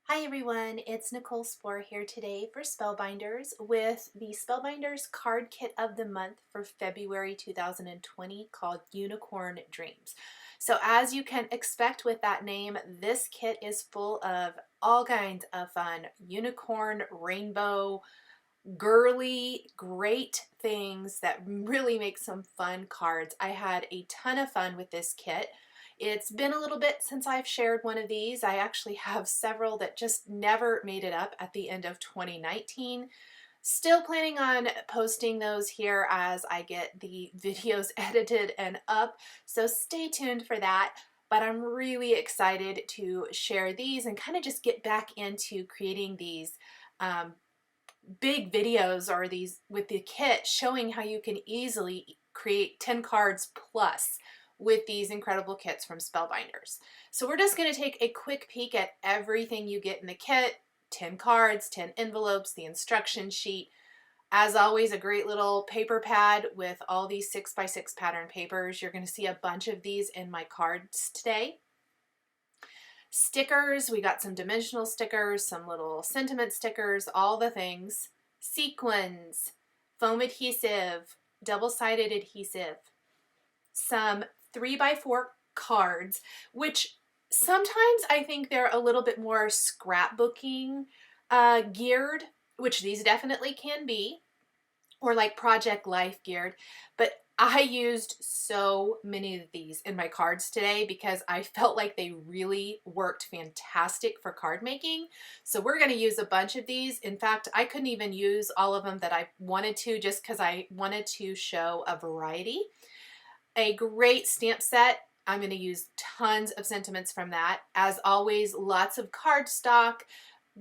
Hi everyone, it's Nicole Spohr here today for Spellbinders with the Spellbinders card kit of the month for February 2020 called Unicorn Dreams. So as you can expect with that name, this kit is full of all kinds of fun unicorn, rainbow, girly, great things that really make some fun cards. I had a ton of fun with this kit. It's been a little bit since I've shared one of these. I actually have several that just never made it up at the end of 2019. Still planning on posting those here as I get the videos edited and up, so stay tuned for that. But I'm really excited to share these and kind of just get back into creating these big videos or these with the kit showing how you can easily create 10 cards plus with these incredible kits from Spellbinders. So we're just going to take a quick peek at everything you get in the kit. 10 cards, 10 envelopes, the instruction sheet. As always, a great little paper pad with all these 6x6 pattern papers. You're going to see a bunch of these in my cards today. Stickers, we got some dimensional stickers, some little sentiment stickers, all the things. Sequins, foam adhesive, double-sided adhesive, some 3x4 cards, which sometimes I think they're a little bit more scrapbooking geared, which these definitely can be, or like Project Life geared, but I used so many of these in my cards today because I felt like they really worked fantastic for card making. So we're going to use a bunch of these. In fact, I couldn't even use all of them that I wanted to just because I wanted to show a variety. A great stamp set. I'm going to use tons of sentiments from that. As always, lots of cardstock,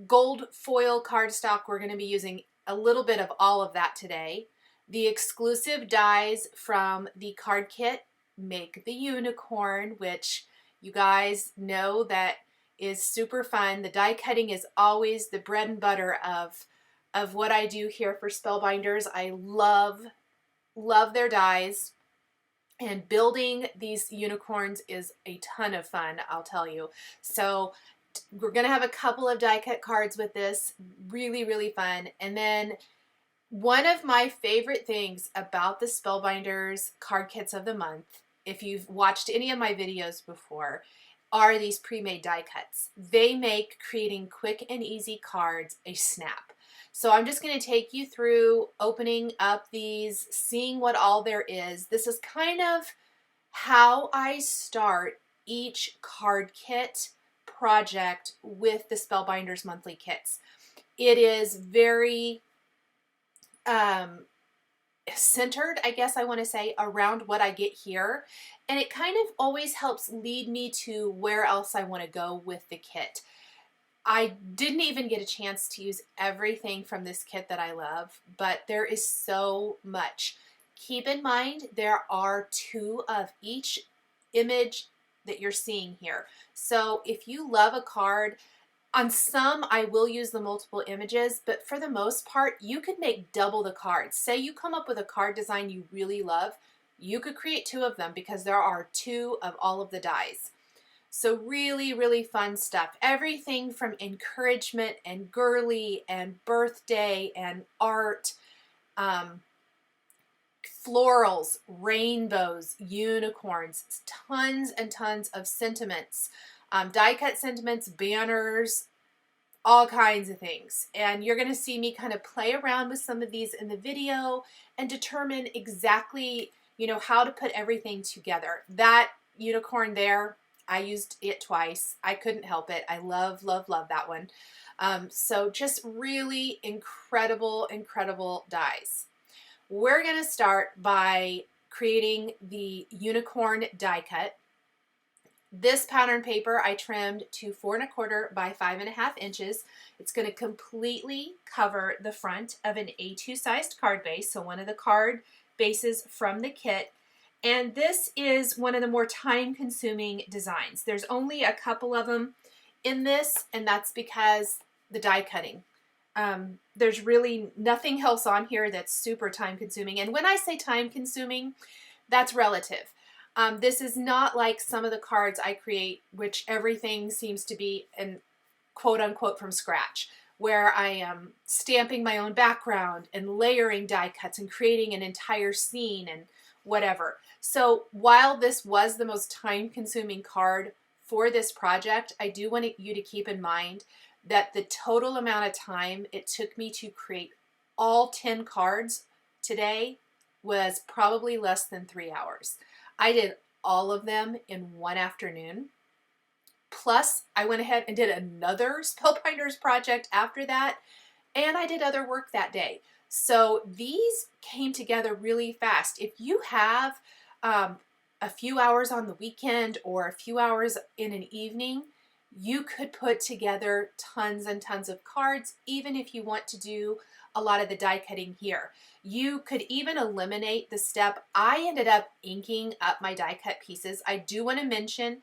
gold foil cardstock. We're going to be using a little bit of all of that today. The exclusive dies from the card kit make the unicorn, which you guys know that is super fun. The die cutting is always the bread and butter of what I do here for Spellbinders. I love their dies, and building these unicorns is a ton of fun, I'll tell you. So we're gonna have a couple of die cut cards with this, really fun. And then one of my favorite things about the Spellbinders card kits of the month, if you've watched any of my videos before, are these pre-made die cuts. They make creating quick and easy cards a snap. So I'm just going to take you through opening up these, seeing what all there is. This is kind of how I start each card kit project with the Spellbinders monthly kits. It is very centered, I guess I want to say, around what I get here, and it kind of always helps lead me to where else I want to go with the kit. I didn't even get a chance to use everything from this kit that I love, but there is so much. Keep in mind there are 2 of each image that you're seeing here. So if you love a card, on some, I will use the multiple images, but for the most part, you could make double the cards. Say you come up with a card design you really love, you could create 2 of them because there are 2 of all of the dies. So really fun stuff. Everything from encouragement and girly and birthday and art, florals, rainbows, unicorns, tons and tons of sentiments. Die cut sentiments, banners, all kinds of things. And you're going to see me kind of play around with some of these in the video and determine exactly, how to put everything together. That unicorn there, I used it twice. I couldn't help it. I love that one. So just really incredible dies. We're going to start by creating the unicorn die cut. This pattern paper I trimmed to 4 1/4 by 5.5 inches. It's going to completely cover the front of an A2 sized card base, so one of the card bases from the kit. And this is one of the more time-consuming designs. There's only a couple of them in this, and that's because the die cutting. There's really nothing else on here that's super time-consuming. And when I say time-consuming, that's relative. This is not like some of the cards I create, which everything seems to be an quote unquote from scratch, where I am stamping my own background and layering die cuts and creating an entire scene and whatever. So while this was the most time-consuming card for this project, I do want you to keep in mind that the total amount of time it took me to create all 10 cards today was probably less than 3 hours. I did all of them in one afternoon. Plus, I went ahead and did another Spellbinders project after that, and I did other work that day. So these came together really fast. If you have a few hours on the weekend or a few hours in an evening, you could put together tons and tons of cards, even if you want to do a lot of the die cutting here. You could even eliminate the step. I ended up inking up my die cut pieces. I do want to mention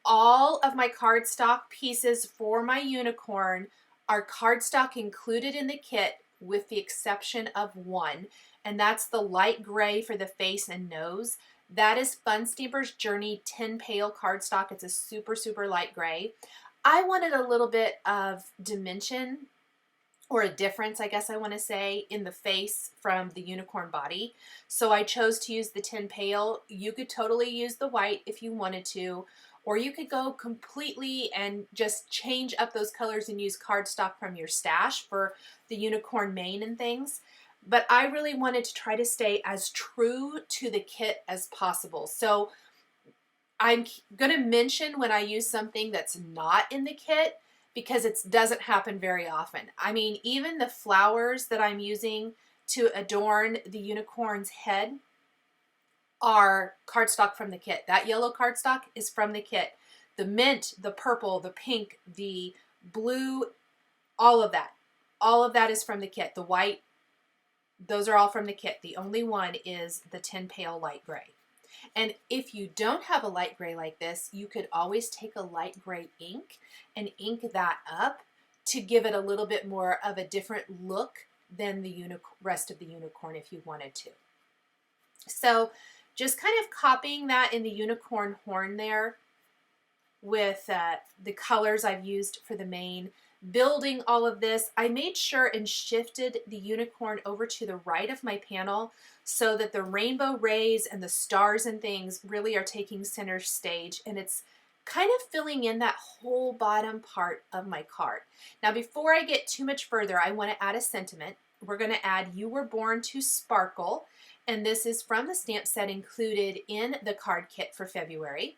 all of my cardstock pieces for my unicorn are cardstock included in the kit, with the exception of one, and that's the light gray for the face and nose. That is Fun Stampers Journey 10 Pail cardstock. It's a super, super light gray. I wanted a little bit of dimension, or a difference, I guess I want to say, in the face from the unicorn body. So I chose to use the 10 Pail. You could totally use the white if you wanted to, or you could go completely and just change up those colors and use cardstock from your stash for the unicorn mane and things. But I really wanted to try to stay as true to the kit as possible. So I'm going to mention when I use something that's not in the kit, because it doesn't happen very often. I mean, even the flowers that I'm using to adorn the unicorn's head are cardstock from the kit. That yellow cardstock is from the kit. The mint, the purple, the pink, the blue, all of that is from the kit. The white, those are all from the kit. The only one is the 10 Pail light gray. And if you don't have a light gray like this, you could always take a light gray ink and ink that up to give it a little bit more of a different look than the rest of the unicorn if you wanted to. So just kind of copying that in the unicorn horn there with the colors I've used for the mane. Building all of this, I made sure and shifted the unicorn over to the right of my panel so that the rainbow rays and the stars and things really are taking center stage, and it's kind of filling in that whole bottom part of my card. Now, before I get too much further, I want to add a sentiment. We're going to add "You Were Born to Sparkle," and this is from the stamp set included in the card kit for February.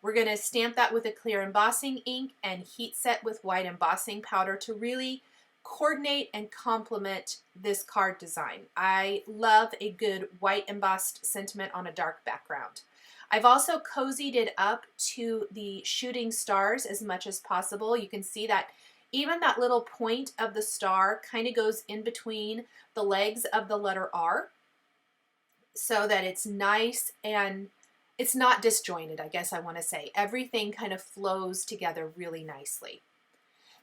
We're going to stamp that with a clear embossing ink and heat set with white embossing powder to really coordinate and complement this card design. I love a good white embossed sentiment on a dark background. I've also cozied it up to the shooting stars as much as possible. You can see that even that little point of the star kind of goes in between the legs of the letter R, so that it's nice and it's not disjointed, I guess I want to say. Everything kind of flows together really nicely.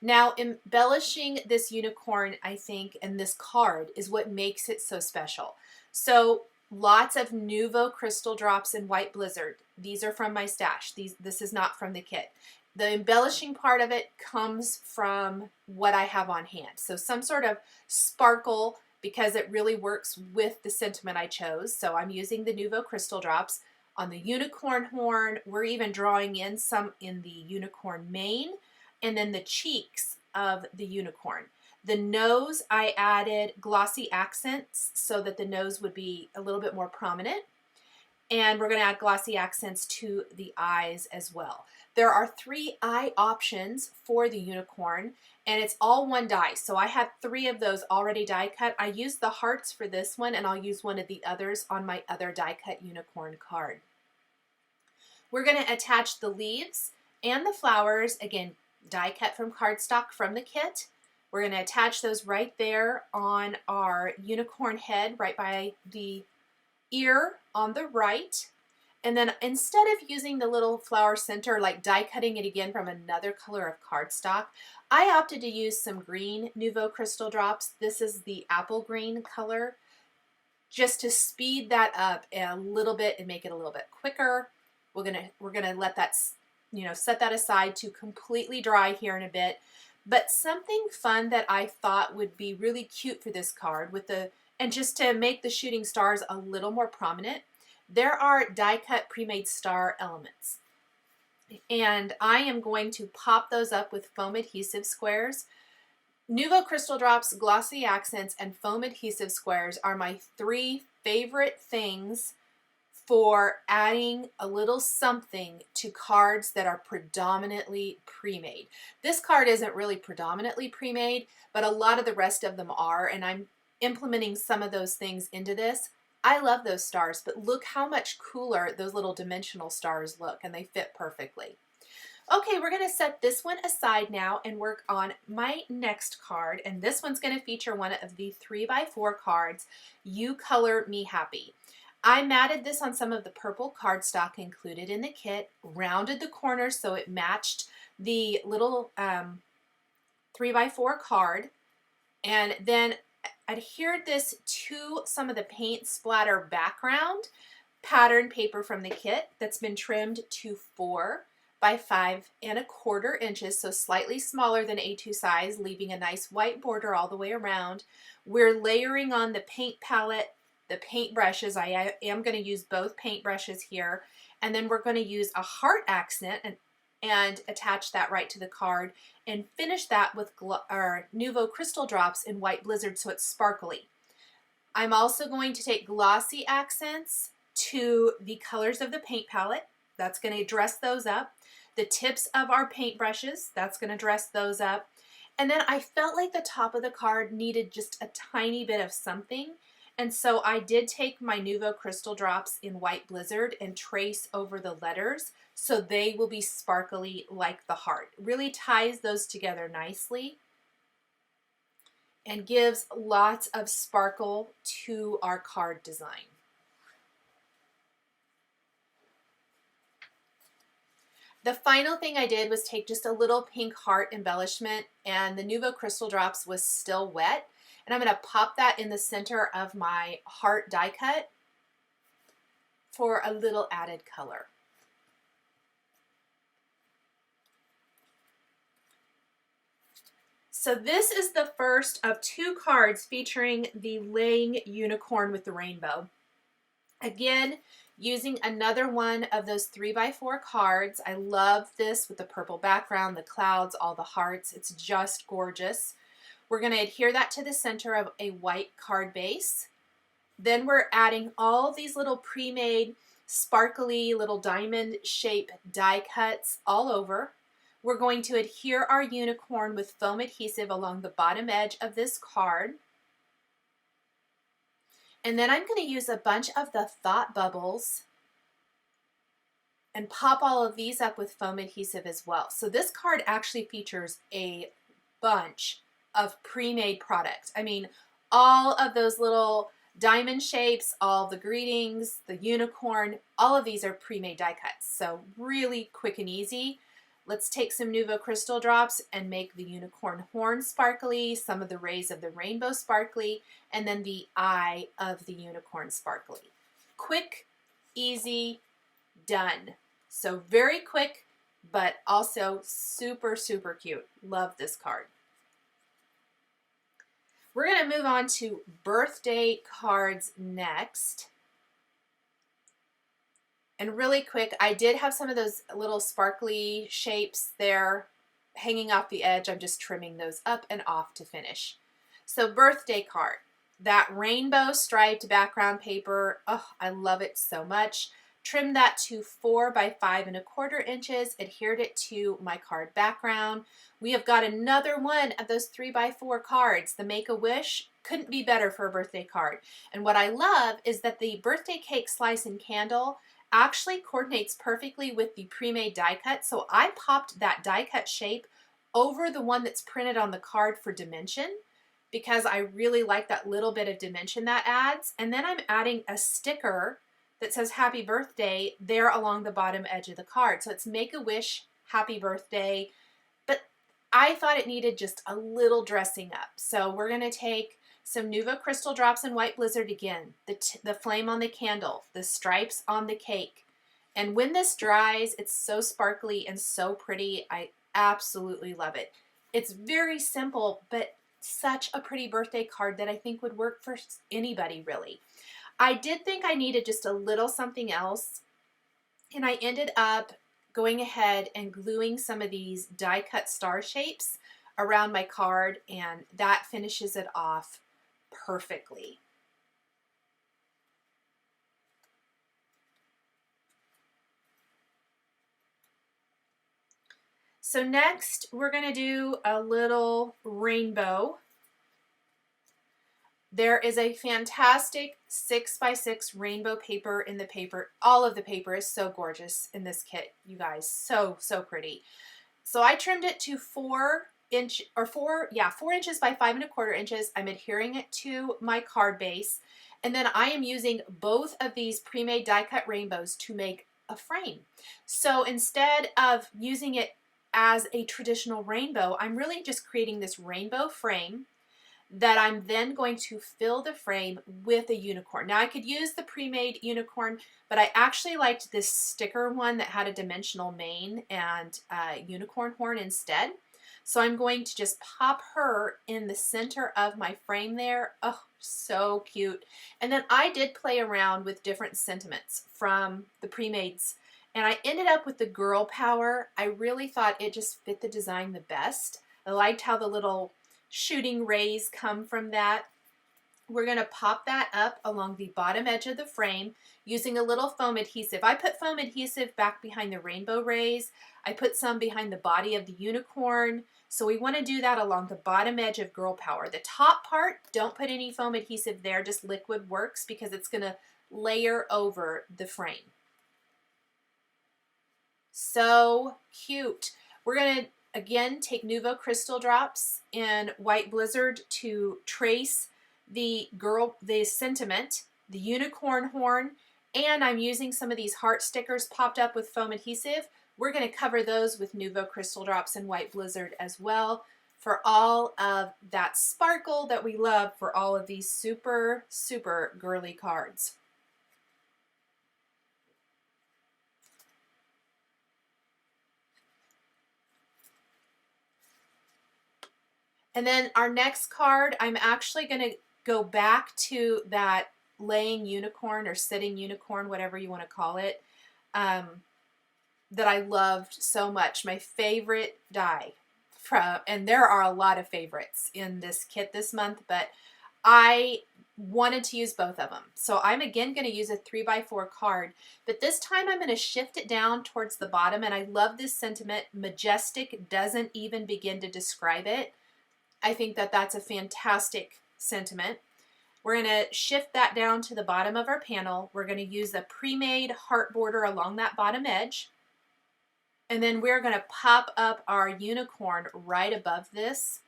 Now, embellishing this unicorn, I think, and this card is what makes it so special. So lots of Nuvo crystal drops in White Blizzard. These are from my stash. This is not from the kit. The embellishing part of it comes from what I have on hand. So some sort of sparkle, because it really works with the sentiment I chose. So I'm using the Nuvo crystal drops. On the unicorn horn, we're even drawing in some in the unicorn mane and then the cheeks of the unicorn. The nose, I added glossy accents so that the nose would be a little bit more prominent. And we're going to add glossy accents to the eyes as well. There are 3 eye options for the unicorn, and it's all one die. So I have 3 of those already die cut. I used the hearts for this one, and I'll use one of the others on my other die cut unicorn card. We're going to attach the leaves and the flowers, again, die cut from cardstock from the kit. We're going to attach those right there on our unicorn head, right by the ear on the right. And then instead of using the little flower center, like die cutting it again from another color of cardstock, I opted to use some green Nuvo crystal drops. This is the apple green color, just to speed that up a little bit and make it a little bit quicker. We're gonna let that, set that aside to completely dry here in a bit. But something fun that I thought would be really cute for this card and just to make the shooting stars a little more prominent, there are die cut pre-made star elements. And I am going to pop those up with foam adhesive squares. Nuvo Crystal Drops, Glossy Accents, and Foam Adhesive Squares are my 3 favorite things for adding a little something to cards that are predominantly pre-made. This card isn't really predominantly pre-made, but a lot of the rest of them are, and I'm implementing some of those things into this. I love those stars, but look how much cooler those little dimensional stars look, and they fit perfectly. Okay, we're going to set this one aside now and work on my next card, and this one's going to feature one of the 3x4 cards, You Color Me Happy. I matted this on some of the purple cardstock included in the kit, rounded the corners so it matched the little 3x4 card, and then adhered this to some of the paint splatter background pattern paper from the kit that's been trimmed to 4 by 5 1/4 inches, so slightly smaller than A2 size, leaving a nice white border all the way around. We're layering on the paint palette, the paint brushes. I am going to use both paint brushes here, and then we're going to use a heart accent and attach that right to the card and finish that with our Nuvo Crystal Drops in White Blizzard so it's sparkly. I'm also going to take glossy accents to the colors of the paint palette. That's going to dress those up. The tips of our paint brushes, that's going to dress those up. And then I felt like the top of the card needed just a tiny bit of something. And so I did take my Nuvo Crystal Drops in White Blizzard and trace over the letters so they will be sparkly like the heart. Really ties those together nicely and gives lots of sparkle to our card design. The final thing I did was take just a little pink heart embellishment, and the Nuvo Crystal Drops was still wet. And I'm going to pop that in the center of my heart die cut for a little added color. So this is the first of 2 cards featuring the laying unicorn with the rainbow. Again, using another one of those 3x4 cards. I love this with the purple background, the clouds, all the hearts. It's just gorgeous. We're going to adhere that to the center of a white card base. Then we're adding all these little pre-made sparkly little diamond shape die cuts all over. We're going to adhere our unicorn with foam adhesive along the bottom edge of this card. And then I'm going to use a bunch of the thought bubbles and pop all of these up with foam adhesive as well. So this card actually features a bunch of pre-made product. I mean, all of those little diamond shapes, all the greetings, the unicorn, all of these are pre-made die cuts. So really quick and easy. Let's take some Nuvo Crystal Drops and make the unicorn horn sparkly, some of the rays of the rainbow sparkly, and then the eye of the unicorn sparkly. Quick, easy, done. So very quick, but also super, super cute. Love this card. We're going to move on to birthday cards next. And really quick, I did have some of those little sparkly shapes there hanging off the edge. I'm just trimming those up and off to finish. So birthday card, that rainbow striped background paper. Oh, I love it so much. Trimmed that to 4 by 5 1/4 inches, adhered it to my card background. We have got another one of those 3x4 cards. The Make-A-Wish couldn't be better for a birthday card. And what I love is that the birthday cake slice and candle actually coordinates perfectly with the pre-made die cut. So I popped that die cut shape over the one that's printed on the card for dimension because I really like that little bit of dimension that adds. And then I'm adding a sticker that says happy birthday there along the bottom edge of the card. So it's Make-A-Wish, happy birthday. But I thought it needed just a little dressing up. So we're going to take some Nuvo Crystal Drops in White Blizzard again, the flame on the candle, the stripes on the cake. And when this dries, it's so sparkly and so pretty. I absolutely love it. It's very simple, but such a pretty birthday card that I think would work for anybody really. I did think I needed just a little something else, and I ended up going ahead and gluing some of these die cut star shapes around my card, and that finishes it off perfectly. So next we're going to do a little rainbow. There is a fantastic 6x6 rainbow paper in the paper. All of the paper is so gorgeous in this kit, you guys. So pretty. So I trimmed it to 4 inches by 5¼ inches. I'm adhering it to my card base. And then I am using both of these pre-made die cut rainbows to make a frame. So instead of using it as a traditional rainbow, I'm really just creating this rainbow frame that I'm then going to fill the frame with a unicorn. Now I could use the pre-made unicorn, but I actually liked this sticker one that had a dimensional mane and a unicorn horn instead. So I'm going to just pop her in the center of my frame there. Oh, so cute. And then I did play around with different sentiments from the pre-mades, and I ended up with the girl power. I really thought it just fit the design the best. I liked how the little shooting rays come from that. We're going to pop that up along the bottom edge of the frame using a little foam adhesive. I put foam adhesive back behind the rainbow rays. I put some behind the body of the unicorn. So we want to do that along the bottom edge of Girl Power. The top part, don't put any foam adhesive there, just liquid works because it's going to layer over the frame. So cute. We're going to again take Nuvo Crystal Drops in White Blizzard to trace the sentiment, the unicorn horn, and I'm using some of these heart stickers popped up with foam adhesive. We're going to cover those with Nuvo Crystal Drops in White Blizzard as well for all of that sparkle that we love for all of these super girly cards. And then our next card, I'm actually going to go back to that laying unicorn or sitting unicorn, whatever you want to call it, that I loved so much. My favorite die and there are a lot of favorites in this kit this month, but I wanted to use both of them. So I'm again going to use a 3x4 card, but this time I'm going to shift it down towards the bottom, and I love this sentiment. Majestic doesn't even begin to describe it. I think that that's a fantastic sentiment. We're going to shift that down to the bottom of our panel. We're going to use a pre-made heart border along that bottom edge. And then we're going to pop up our unicorn right above this,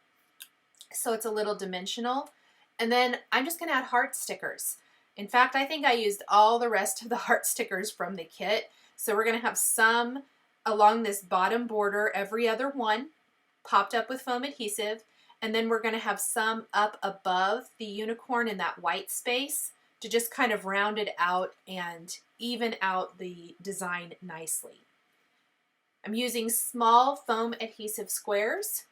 so it's a little dimensional. And then I'm just going to add heart stickers. In fact, I think I used all the rest of the heart stickers from the kit. So we're going to have some along this bottom border, every other one, popped up with foam adhesive. And then we're going to have some up above the unicorn in that white space to just kind of round it out and even out the design nicely. I'm using small foam adhesive squares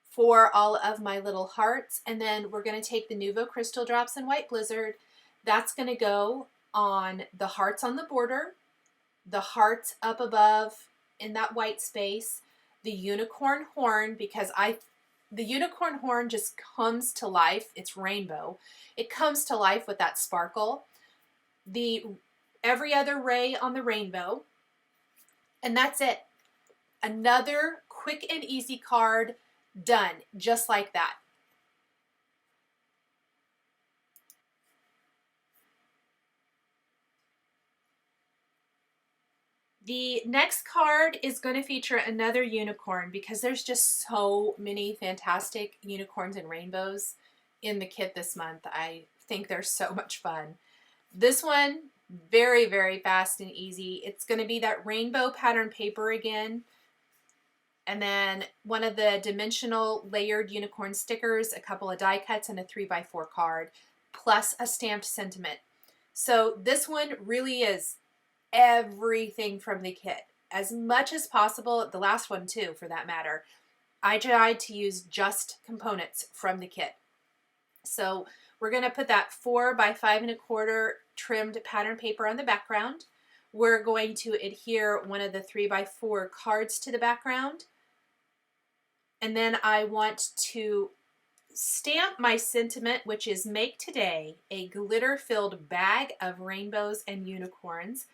for all of my little hearts. And then we're going to take the Nuvo Crystal Drops in White Blizzard. That's going to go on the hearts on the border, the hearts up above in that white space, the unicorn horn, because the unicorn horn just comes to life. It's rainbow. It comes to life with that sparkle. Every other ray on the rainbow. And that's it. Another quick and easy card done just like that. The next card is going to feature another unicorn because there's just so many fantastic unicorns and rainbows in the kit this month. I think they're so much fun. This one, very fast and easy. It's going to be that rainbow pattern paper again. And then one of the dimensional layered unicorn stickers, a couple of die cuts, and a 3x4 card, plus a stamped sentiment. So this one really is everything from the kit, as much as possible. The last one too, for that matter. I tried to use just components from the kit. So we're going to put that 4 by 5 1/4 trimmed pattern paper on the background. We're going to adhere one of the 3 by 4 cards to the background. And then I want to stamp my sentiment, which is "Make today a glitter-filled bag of rainbows and unicorns."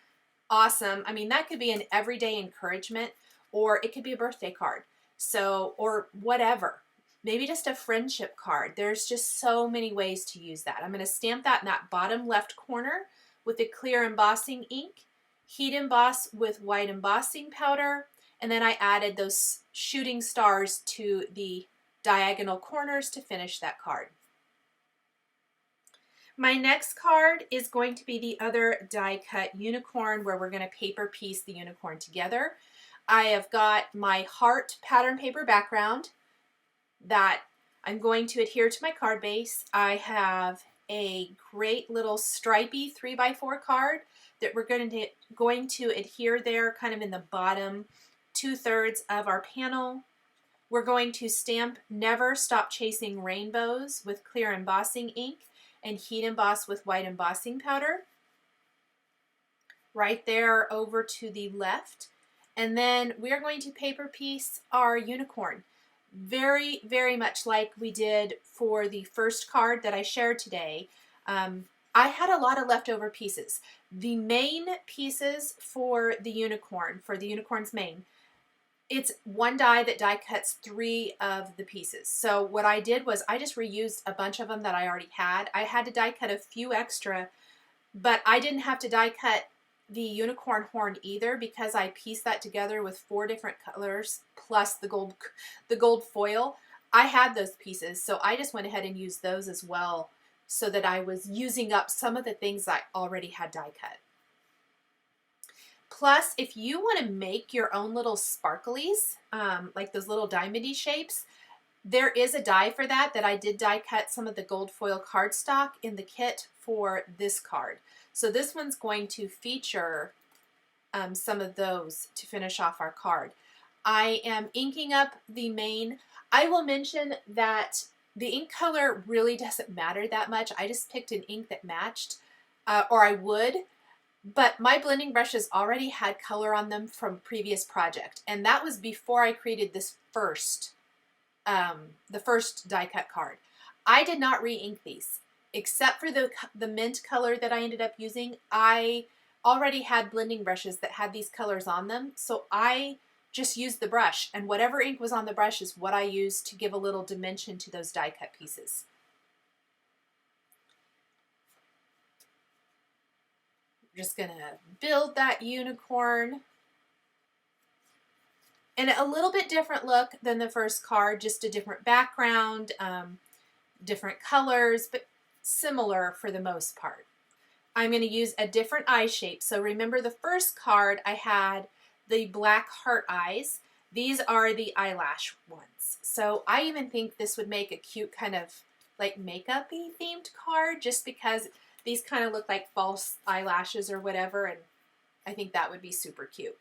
Awesome. I mean, that could be an everyday encouragement, or it could be a birthday card. So, or whatever. Maybe just a friendship card. There's just so many ways to use that. I'm going to stamp that in that bottom left corner with the clear embossing ink, heat emboss with white embossing powder, and then I added those shooting stars to the diagonal corners to finish that card. My next card is going to be the other die cut unicorn, where we're going to paper piece the unicorn together. I have got my heart pattern paper background that I'm going to adhere to my card base. I have a great little stripy 3 by 4 card that we're going to adhere there kind of in the bottom 2/3 of our panel. We're going to stamp "Never Stop Chasing Rainbows" with clear embossing ink and heat emboss with white embossing powder right there over to the left. And then we are going to paper piece our unicorn, very, very much like we did for the first card that I shared today. I had a lot of leftover pieces. The main pieces for the unicorn's mane, it's one die that die cuts 3 of the pieces. So what I did was I just reused a bunch of them that I already had. I had to die cut a few extra, but I didn't have to die cut the unicorn horn either, because I pieced that together with 4 different colors plus the gold foil. I had those pieces, so I just went ahead and used those as well, so that I was using up some of the things I already had die cut. Plus, if you want to make your own little sparklies, like those little diamondy shapes, there is a die for that I did die cut some of the gold foil cardstock in the kit for this card. So this one's going to feature some of those to finish off our card. I am inking up the mane. I will mention that the ink color really doesn't matter that much. I just picked an ink that matched, or I would. But my blending brushes already had color on them from previous project, and that was before I created this the first die cut card. I did not re-ink these, except for the mint color that I ended up using. I already had blending brushes that had these colors on them, so I just used the brush, and whatever ink was on the brush is what I used to give a little dimension to those die cut pieces. Just gonna build that unicorn. And a little bit different look than the first card, just a different background, different colors, but similar for the most part. I'm going to use a different eye shape. So remember the first card, I had the black heart eyes. These are the eyelash ones. So I even think this would make a cute kind of like makeup-y themed card, just because these kind of look like false eyelashes or whatever, and I think that would be super cute.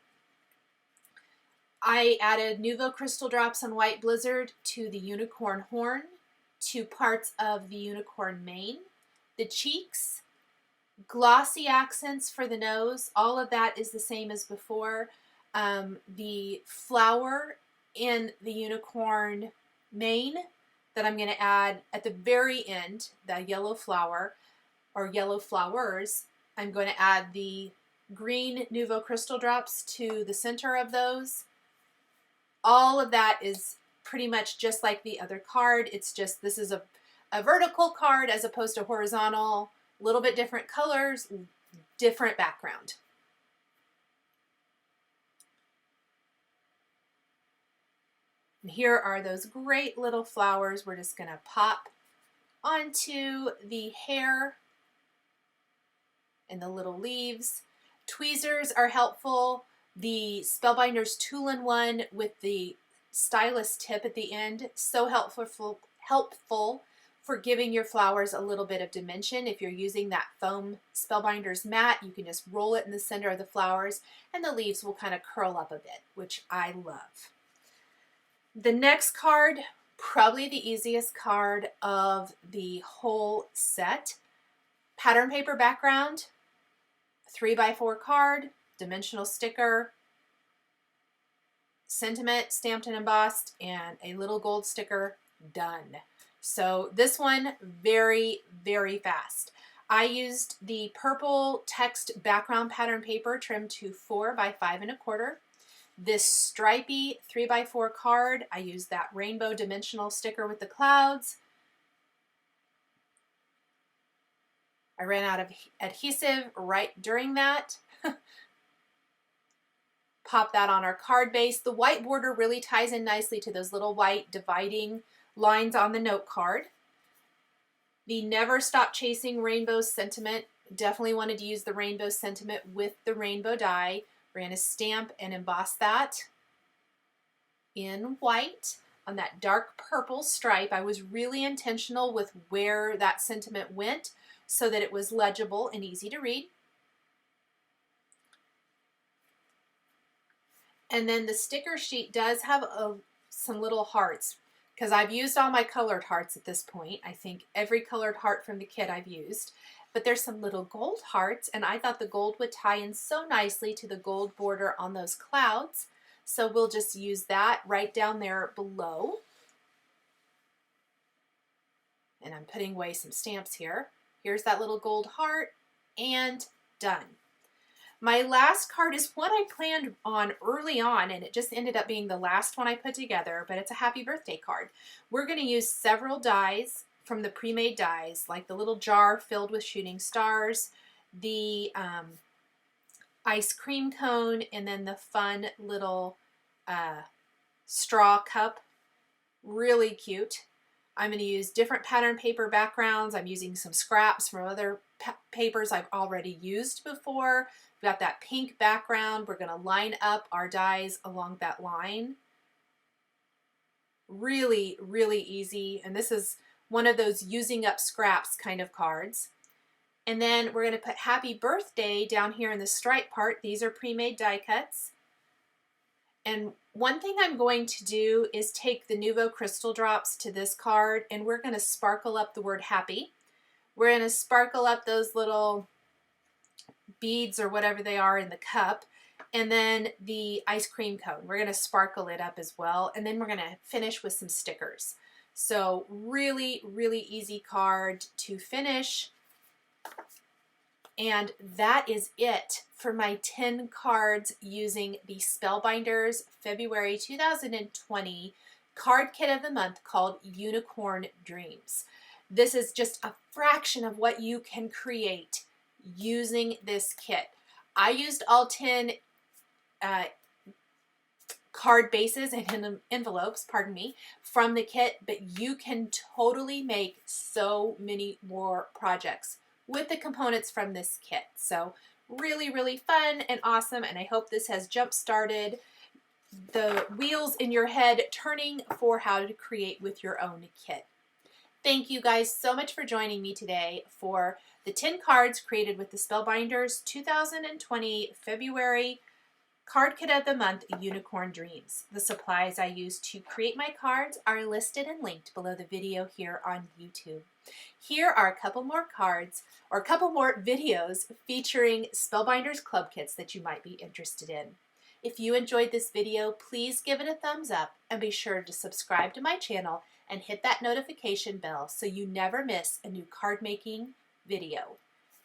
I added Nouveau Crystal Drops on White Blizzard to the unicorn horn, 2 parts of the unicorn mane, the cheeks, glossy accents for the nose. All of that is the same as before. The flower in the unicorn mane that I'm going to add at the very end, the yellow flower, or yellow flowers, I'm going to add the green Nouveau Crystal Drops to the center of those. All of that is pretty much just like the other card. It's just this is a vertical card as opposed to horizontal. A little bit different colors, different background. And here are those great little flowers we're just going to pop onto the hair and the little leaves. Tweezers are helpful. The Spellbinders two-in-one with the stylus tip at the end, so helpful for giving your flowers a little bit of dimension. If you're using that foam Spellbinders mat, you can just roll it in the center of the flowers and the leaves will kind of curl up a bit, which I love. The next card, probably the easiest card of the whole set. Pattern paper background, 3x4 card, dimensional sticker, sentiment stamped and embossed, and a little gold sticker. Done. So this one, very, very fast. I used the purple text background pattern paper trimmed to 4 by 5 1/4. This stripy 3x4 card, I used that rainbow dimensional sticker with the clouds. I ran out of adhesive right during that. Pop that on our card base. The white border really ties in nicely to those little white dividing lines on the note card. The Never Stop Chasing Rainbow sentiment, definitely wanted to use the rainbow sentiment with the rainbow die. Ran a stamp and embossed that in white on that dark purple stripe. I was really intentional with where that sentiment went so that it was legible and easy to read. And then the sticker sheet does have some little hearts, because I've used all my colored hearts at this point. I think every colored heart from the kit I've used. But there's some little gold hearts, and I thought the gold would tie in so nicely to the gold border on those clouds. So we'll just use that right down there below. And I'm putting away some stamps here. Here's that little gold heart, and done. My last card is one I planned on early on, and it just ended up being the last one I put together, but it's a happy birthday card. We're going to use several dies from the pre-made dies, like the little jar filled with shooting stars, the ice cream cone, and then the fun little straw cup. Really cute. I'm going to use different pattern paper backgrounds. I'm using some scraps from other papers I've already used before. We've got that pink background. We're going to line up our dies along that line. Really, really easy. And this is one of those using up scraps kind of cards. And then we're going to put happy birthday down here in the stripe part. These are pre-made die cuts. And one thing I'm going to do is take the Nuvo crystal drops to this card, and we're going to sparkle up the word happy. We're going to sparkle up those little beads or whatever they are in the cup, and then the ice cream cone. We're going to sparkle it up as well, and then we're going to finish with some stickers. So really, really easy card to finish. And that is it for my 10 cards using the Spellbinders February 2020 card kit of the month called Unicorn Dreams. This is just a fraction of what you can create using this kit. I used all 10 card bases and envelopes, pardon me, from the kit, but you can totally make so many more projects with the components from this kit. So really, really fun and awesome, and I hope this has jump-started the wheels in your head turning for how to create with your own kit. Thank you guys so much for joining me today for the 10 cards created with the Spellbinders 2020 February Card Kit of the Month, Unicorn Dreams. The supplies I used to create my cards are listed and linked below the video here on YouTube. Here are a couple more cards, or a couple more videos featuring Spellbinders club kits that you might be interested in. If you enjoyed this video, please give it a thumbs up and be sure to subscribe to my channel and hit that notification bell so you never miss a new card making video.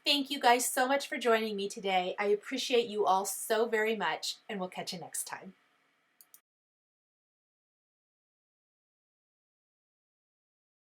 Thank you guys so much for joining me today. I appreciate you all so very much, and we'll catch you next time.